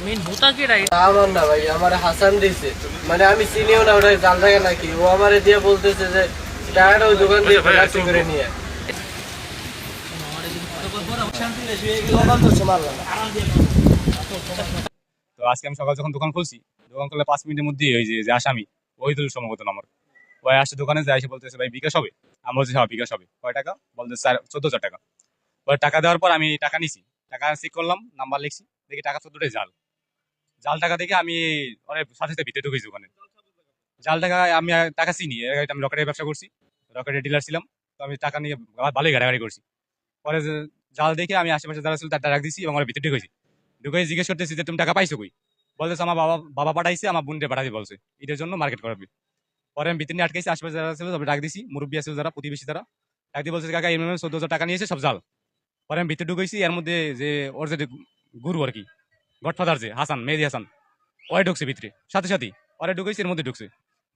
Main হোতা কে right? আমার না ভাই, আমার হাসান দিছে, মানে আমি চিনিও না ওটা জাল থাকে নাকি। ও আমারে দিয়ে বলতেছে যে টাকাটা ওই দোকান দিয়ে ফেলাক্সি করে নিয়ে। তো আজকে আমি সকাল যখন দোকান খুলছি, দোকান খুলে 5 মিনিটের মধ্যেই ওই যে আসামি ওই তো সম্ভবত আমার ওই আসছে দোকানে যায়, এসে বলতেছে ভাই বিকাশ হবে। আমি বলছি হ্যাঁ বিকাশ হবে। কয় টাকা বলতে 14,000 টাকা। ওই টাকা দেওয়ার পর আমি টাকা নিছি, টাকা চেক করলাম, নাম্বার লিখছি, দেখি টাকা 14টাই জাল। জাল টাকা দেখে আমি অনেক সাথে সাথে ভিতরে ঢুকেছি ওখানে। জাল টাকা আমি টাকা চিনি, এর আগে আমি রকেটের ব্যবসা করছি, রকেটের ডিলার ছিলাম। তো আমি টাকা নিয়ে ভালোই ঘাটাঘাটি করছি। পরে জাল দেখে আমি আশেপাশে যারা ছিল তার ডাক দিছি এবং আমার ভিতরে ঢুকেছি। ঢুকে জিজ্ঞেস করতেছি যে তুমি টাকা পাইছো কই? বলতেছে আমার বাবা বাবা পাঠাইছে, আমার বোনকে পাঠাতে বলছে ঈদের জন্য মার্কেট করাবে। পরে আমি ভিতরে নিয়ে আটকেছি, আশেপাশে যারা ছিল তবে ডাক দিছি, মুরব্বী আছে যারা প্রতিবেশী তারা ডাক দিয়ে বলছে কাকা এমনি 14,000 টাকা নিয়েছে সব জাল। পরে আমি ভিতরে ঢুকেছি, এর মধ্যে যে ওর যে গুরু আর কি, গডফাদার যে হাসান, মেহেদি হাসান, ওই ঢুকছে ভিতরে সাথে সাথে। ওরে ঢুকেছে, এর মধ্যে ঢুকছে,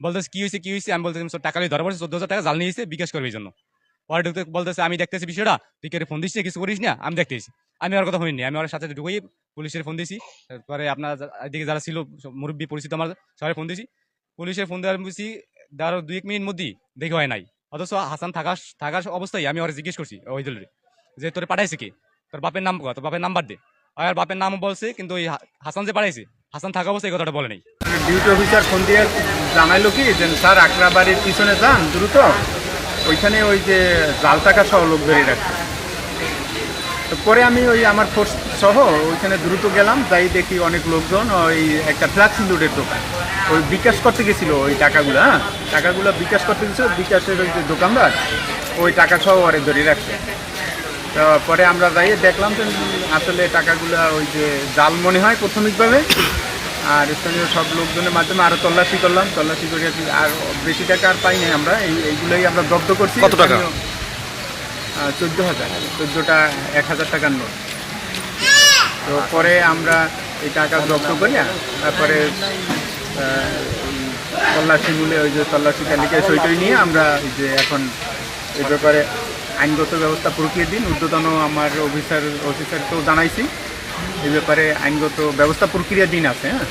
বলতেছে কি হয়েছে কি হয়েছে। আমি বলতেছি টাকা নিয়ে ধরা পড়ছে, 14,000 টাকা জাল নিয়েছে বিকাশ করবে এই জন্য। পরে ঢুকতে বলতেছে আমি দেখতেছি বিষয়টা, তুই কে ফোন দিস কিছু করিস না, আমি দেখতেছি। আমি ওর কথা হইনি, আমি ওর সাথে ঢুকেই পুলিশের ফোন দিছি। তারপরে আপনার এদিকে যারা ছিল মুরব্বী পরিচিত আমার সবাই ফোন দিছি। পুলিশের ফোন দেওয়ার বুঝছি ধরো 2-1 মিনিট মধ্যেই দেখে হয় নাই। অথচ হাসান থাকার অবস্থায় আমি ওরা জিজ্ঞেস করছি ওই দলের যে তোরে পাঠাইছে কে, তোর বাপের নাম, তোর বাপের নাম্বার দে। আর বাপের নাম বলছে, কিন্তু ওই হাসান যে পাঠাইছে হাসান থাকা অবস্থায় এই কথাটা বলে নাই। ডিউটি অফিসার ফোন দিয়ে জানাইলো কি যে স্যার আকরা বাড়ির পিছনে যান দ্রুত, ওইখানে ওই যে জাল টাকা সহ লোক ধরে রাখছে। তো পরে আমি ওই আমার ফোর্স সহ ওইখানে দ্রুত গেলাম, যাই দেখি অনেক লোকজন ওই একটা ফ্ল্যাক্সি লোডের দোকান ওই বিকাশ করতে গেছিলো ওই টাকাগুলো, হ্যাঁ টাকাগুলো বিকাশ করতে গেছিলো, বিকাশের ওই যে দোকানদার ওই টাকা সহ ওরে ধরে রাখছে। তো পরে আমরা যাই দেখলাম যে আসলে টাকাগুলো ওই যে জাল মনে হয় প্রাথমিকভাবে। আর স্থানীয় সব লোকজনের মাধ্যমে আরো তল্লাশি করলাম, তল্লাশি করে আর বেশি টাকা আর পাই নাই আমরা, এইগুলোই আমরা জব্দ করছি। কত টাকা? 14,000, 14টা 1,000 টাকার নোট। তো পরে আমরা এই টাকা জব্দ করি, তারপরে তল্লাশি মূল্যে ওই যে তল্লাশি তালিকায় সইটই নিয়ে আমরা এই যে এখন এই ব্যাপারে আইনগত ব্যবস্থা প্রক্রিয়া দিন ঊর্ধ্বতন আমার অফিসারকেও জানাইছি, এই ব্যাপারে আইনগত ব্যবস্থা প্রক্রিয়া দিন আছে। হ্যাঁ।